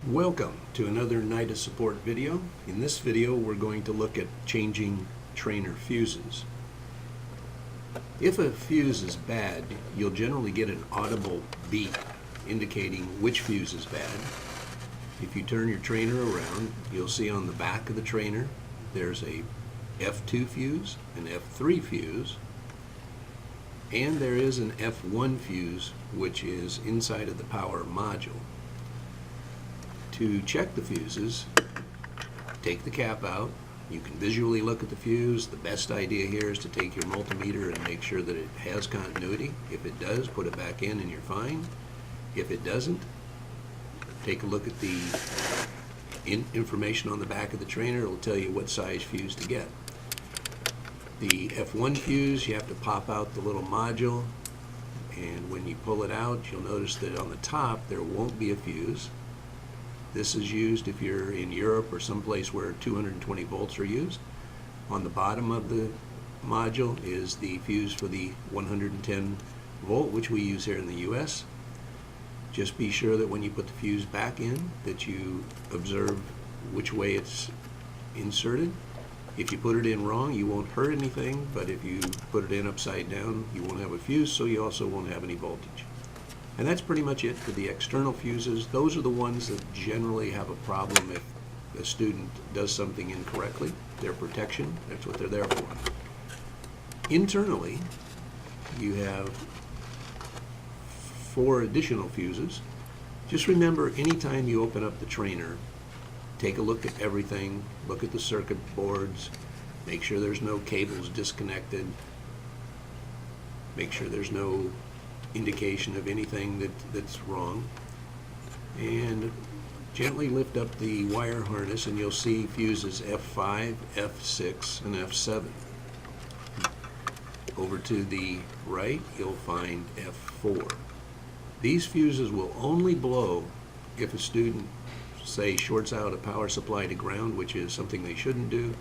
Welcome to another Nida support video. In this video we're going to look at changing trainer fuses. If a fuse is bad, you'll generally get an audible beep indicating which fuse is bad. If you turn your trainer around, you'll see on the back of the trainer there's a F2 fuse, an F3 fuse, and there is an F1 fuse which is inside of the power module. To check the fuses, take the cap out. You can visually look at the fuse. The best idea here is to take your multimeter and make sure that it has continuity. If it does, put it back in and you're fine. If it doesn't, take a look at the information on the back of the trainer. It will tell you what size fuse to get. The F1 fuse, you have to pop out the little module, and when you pull it out, you'll notice that on the top there won't be a fuse. This is used if you're in Europe or someplace where 220 volts are used. On the bottom of the module is the fuse for the 110 volt, which we use here in the US. Just be sure that when you put the fuse back in, that you observe which way it's inserted. If you put it in wrong, you won't hurt anything, but if you put it in upside down, you won't have a fuse, so you also won't have any voltage. And that's pretty much it for the external fuses. Those are the ones that generally have a problem if a student does something incorrectly. They're protection, that's what they're there for. Internally, you have 4 additional fuses. Just remember, anytime you open up the trainer, take a look at everything, look at the circuit boards, make sure there's no cables disconnected, make sure there's no indication of anything that's wrong, and gently lift up the wire harness and you'll see fuses F5, F6, and F7. Over to the right you'll find F4. These fuses will only blow if a student, say, shorts out a power supply to ground, which is something they shouldn't do,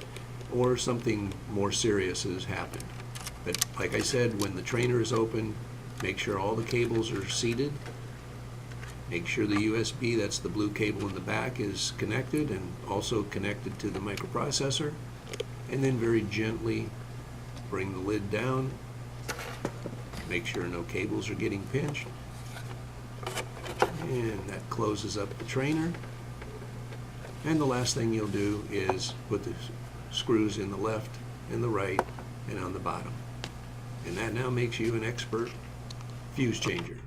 or something more serious has happened. But like I said, when the trainer is open, make sure all the cables are seated. Make sure the USB, that's the blue cable in the back, is connected and also connected to the microprocessor. And then very gently bring the lid down. Make sure no cables are getting pinched. And that closes up the trainer. And the last thing you'll do is put the screws in the left and the right and on the bottom. And that now makes you an expert fuse changer.